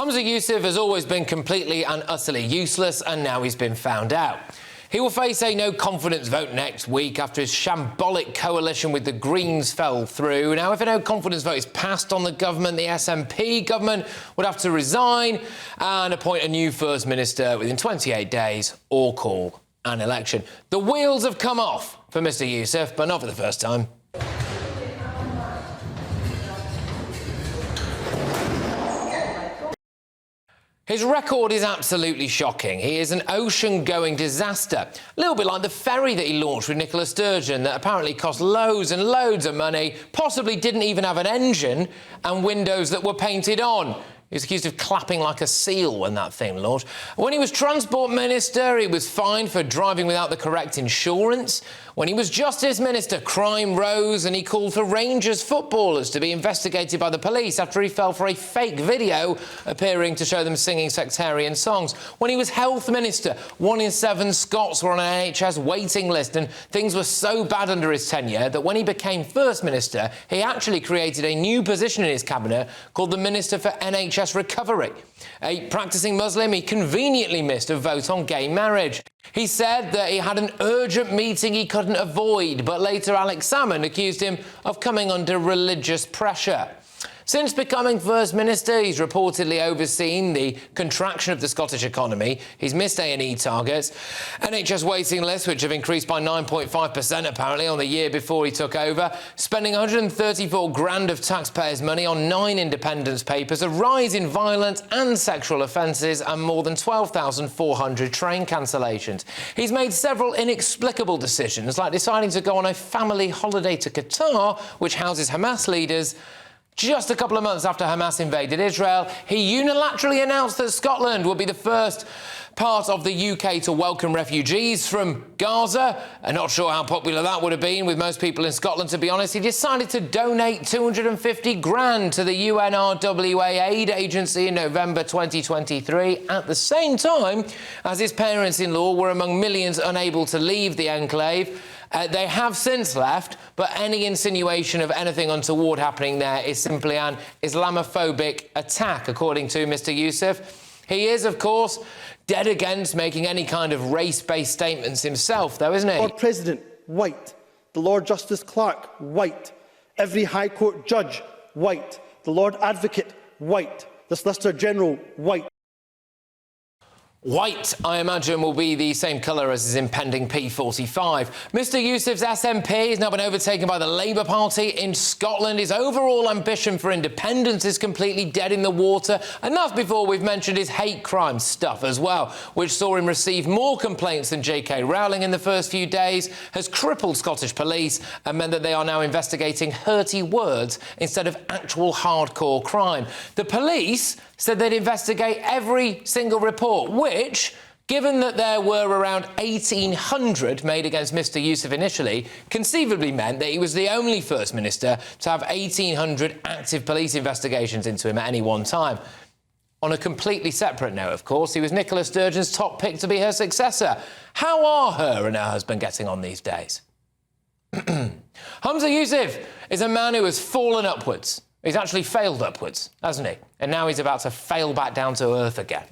Humza Yousaf has always been completely and utterly useless, and now he's been found out. He will face a no-confidence vote next week after his shambolic coalition with the Greens fell through. Now, if a no-confidence vote is passed on the government, the SNP government would have to resign and appoint a new First Minister within 28 days or call an election. The wheels have come off for Mr Yousaf, but not for the first time. His record is absolutely shocking. He is an ocean-going disaster. A little bit like the ferry that he launched with Nicola Sturgeon that apparently cost loads and loads of money, possibly didn't even have an engine, and windows that were painted on. He was accused of clapping like a seal when that thing launched. When he was Transport Minister, he was fined for driving without the correct insurance. When he was Justice Minister, crime rose and he called for Rangers footballers to be investigated by the police after he fell for a fake video appearing to show them singing sectarian songs. When he was Health Minister, 1 in 7 Scots were on an NHS waiting list, and things were so bad under his tenure that when he became First Minister, he actually created a new position in his cabinet called the Minister for NHS Recovery. A practising Muslim, he conveniently missed a vote on gay marriage. He said that he had an urgent meeting he couldn't avoid, but later Alex Salmond accused him of coming under religious pressure. Since becoming First Minister, he's reportedly overseen the contraction of the Scottish economy. He's missed A&E targets, NHS waiting lists, which have increased by 9.5% apparently on the year before he took over, spending 134 grand of taxpayers' money on 9 independence papers, a rise in violent and sexual offences, and more than 12,400 train cancellations. He's made several inexplicable decisions, like deciding to go on a family holiday to Qatar, which houses Hamas leaders. Just a couple of months after Hamas invaded Israel, he unilaterally announced that Scotland would be the first part of the UK to welcome refugees from Gaza. I'm not sure how popular that would have been with most people in Scotland, to be honest. He decided to donate 250 grand to the UNRWA aid agency in November 2023, at the same time as his parents-in-law were among millions unable to leave the enclave. They have since left, but any insinuation of anything untoward happening there is simply an Islamophobic attack, according to Mr Yousaf. He is, of course, dead against making any kind of race-based statements himself, though, isn't he? Lord President, white. The Lord Justice Clerk, white. Every High Court judge, white. The Lord Advocate, white. The Solicitor General, white. White, I imagine, will be the same colour as his impending P45. Mr Yousaf's SNP has now been overtaken by the Labour Party in Scotland. His overall ambition for independence is completely dead in the water, and that's before we've mentioned his hate crime stuff as well, which saw him receive more complaints than J.K. Rowling in the first few days, has crippled Scottish police and meant that they are now investigating hurty words instead of actual hardcore crime. The police said they'd investigate every single report, which, given that there were around 1,800 made against Mr Yousaf initially, conceivably meant that he was the only First Minister to have 1,800 active police investigations into him at any one time. On a completely separate note, of course, he was Nicola Sturgeon's top pick to be her successor. How are her and her husband getting on these days? Humza Yousaf is a man who has fallen upwards. He's actually failed upwards, hasn't he? And now he's about to fail back down to earth again.